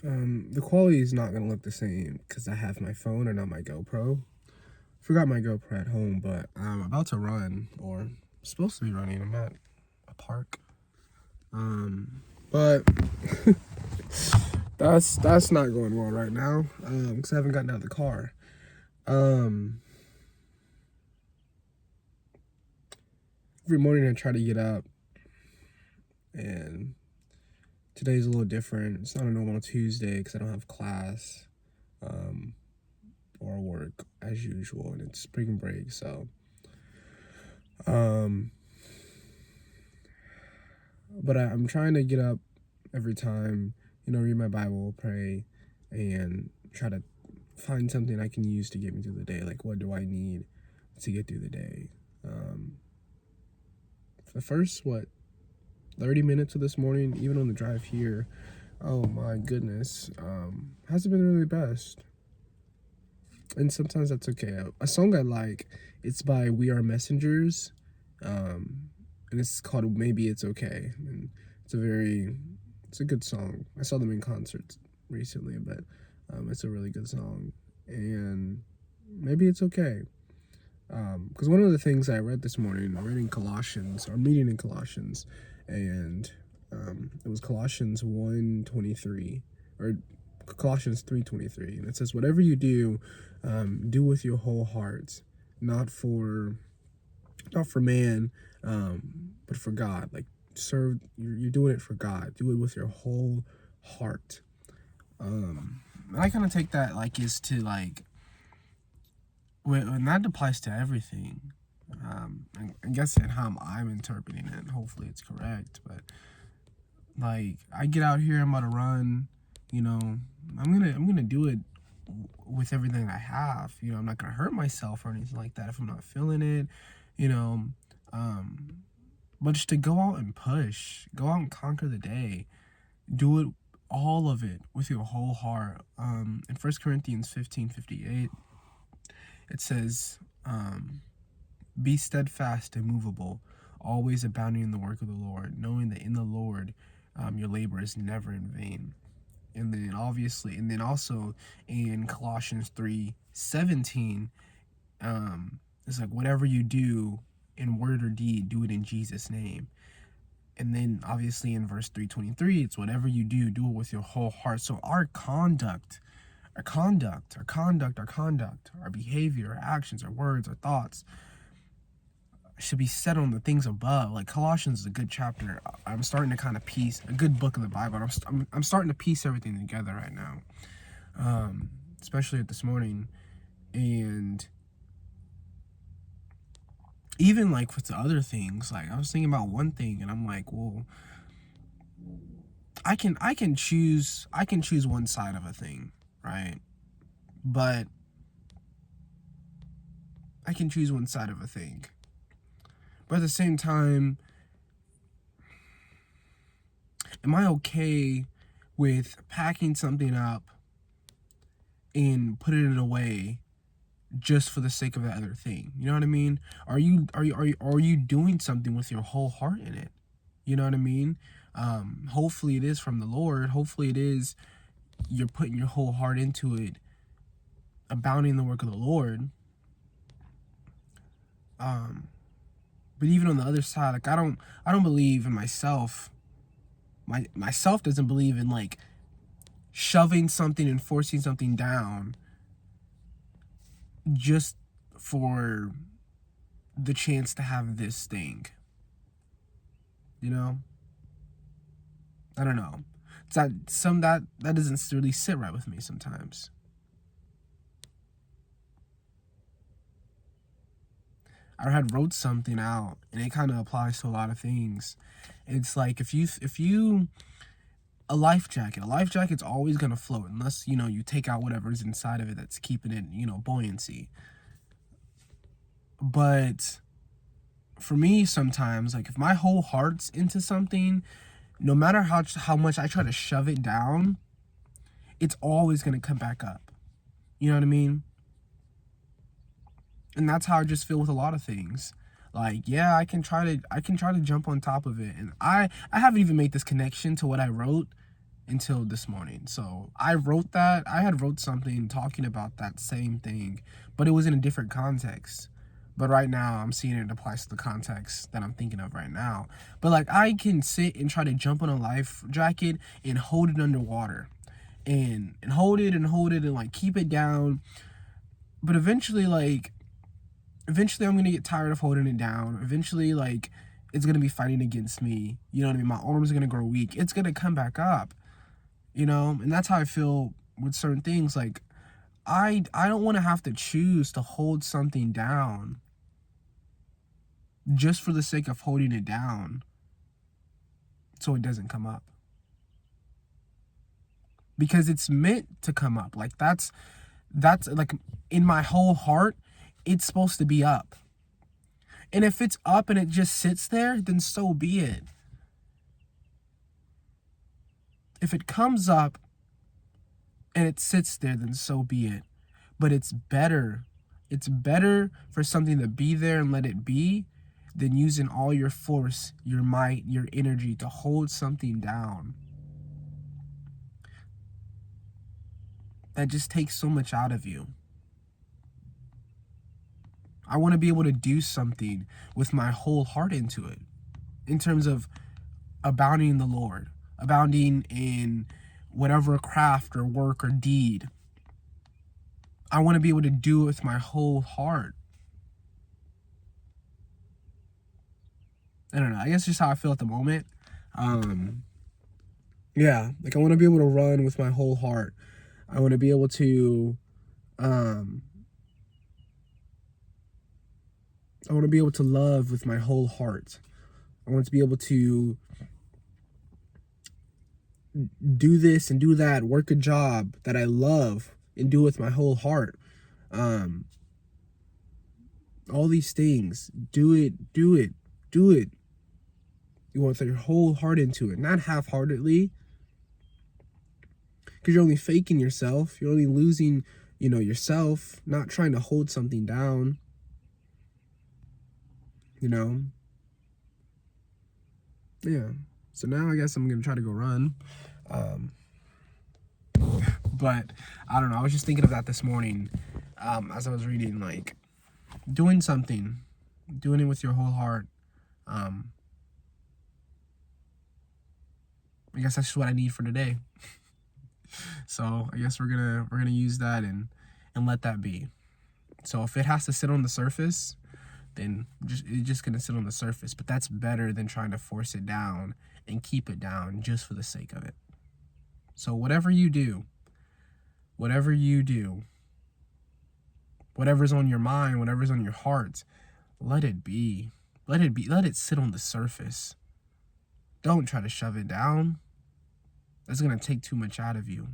The quality is not gonna look the same because I have my phone and not my GoPro. Forgot my GoPro at home, but I'm about to run, or supposed to be running. I'm at a park. But that's not going well right now. Because I haven't gotten out of the car. Every morning I try to get up, and today's a little different. It's not a normal Tuesday because I don't have class or work as usual, and it's spring break. So, but I'm trying to get up every time, read my Bible, pray, and try to find something I can use to get me through the day. Like, what do I need to get through the day? For the first, 30 minutes of this morning, even on the drive here, oh my goodness, hasn't been really the best. And sometimes that's okay. A song I like, it's by We Are Messengers, and it's called Maybe It's Okay. And it's a good song. I saw them in concerts recently, but it's a really good song. And maybe it's okay. Because one of the things I read this morning, I'm reading Colossians, or reading in Colossians, and it was Colossians 1:23, or Colossians 3:23, and it says, "Whatever you do, do with your whole heart, not for man, but for God." Like, serve. You're doing it for God. Do it with your whole heart. And I kind of take that is to when that applies to everything. I guess in how I'm interpreting it, hopefully it's correct, but I get out here, I'm about to run, I'm gonna do it with everything I have. I'm not gonna hurt myself or anything like that if I'm not feeling it, but just to go out and push, go out and conquer the day, do it, all of it, with your whole heart. In 1 Corinthians 15:58, it says, "Be steadfast, immovable, always abounding in the work of the Lord, knowing that in the Lord your labor is never in vain." And then also in Colossians 3:17, it's like, "Whatever you do in word or deed, do it in Jesus' name." And then obviously in verse 3:23, it's, "Whatever you do, do it with your whole heart." So our behavior, our actions, our words, our thoughts should be set on the things above. Like, Colossians is a good chapter. I'm starting to kind of piece a good book of the Bible. I'm starting to piece everything together right now, especially this morning, and even with the other things. I was thinking about one thing, and I'm like, well, I can choose one side of a thing, right? But I can choose one side of a thing. But at the same time, am I okay with packing something up and putting it away just for the sake of that other thing? You know what I mean? Are you doing something with your whole heart in it? You know what I mean? Hopefully it is from the Lord. Hopefully it is, you're putting your whole heart into it, abounding in the work of the Lord. But even on the other side, I don't believe in myself. Myself doesn't believe in shoving something and forcing something down just for the chance to have this thing. I don't know. That doesn't really sit right with me sometimes. I had wrote something out, and it kind of applies to a lot of things. It's like, if you a life jacket's always gonna float unless you take out whatever's inside of it that's keeping it buoyancy. But for me, sometimes, if my whole heart's into something, no matter how much I try to shove it down, it's always gonna come back up. You know what I mean? And that's how I just feel with a lot of things. Yeah, I can try to jump on top of it. And I haven't even made this connection to what I wrote until this morning. So I wrote that. I had wrote something talking about that same thing, but it was in a different context. But right now I'm seeing it applies to the context that I'm thinking of right now. But like, I can sit and try to jump on a life jacket and hold it underwater and hold it and like keep it down. But eventually I'm gonna get tired of holding it down. Eventually, like, it's gonna be fighting against me. You know what I mean? My arms are gonna grow weak. It's gonna come back up. You know, and that's how I feel with certain things. Like, I don't want to have to choose to hold something down just for the sake of holding it down so it doesn't come up. Because it's meant to come up. Like, that's like, in my whole heart, it's supposed to be up. And if it's up and it just sits there, then so be it. If it comes up and it sits there, then so be it. But it's better for something to be there and let it be than using all your force, your might, your energy to hold something down. That just takes so much out of you. I want to be able to do something with my whole heart into it, in terms of abounding in the Lord, abounding in whatever craft or work or deed. I want to be able to do it with my whole heart. I don't know. I guess just how I feel at the moment. Yeah, like, I want to be able to run with my whole heart. I want to be able to, I want to be able to love with my whole heart. I want to be able to do this and do that, work a job that I love and do it with my whole heart. All these things, do it. You want to throw your whole heart into it, not half-heartedly, because you're only faking yourself. You're only losing, yourself, not trying to hold something down, Yeah. So now I guess I'm going to try to go run. But I don't know. I was just thinking of that this morning as I was reading, like, doing something, doing it with your whole heart. I guess that's just what I need for today. So I guess we're gonna use that and let that be. So if it has to sit on the surface, then it's just gonna sit on the surface. But that's better than trying to force it down and keep it down just for the sake of it. So whatever you do, whatever's on your mind, whatever's on your heart, let it be. Let it sit on the surface. Don't try to shove it down. That's gonna take too much out of you.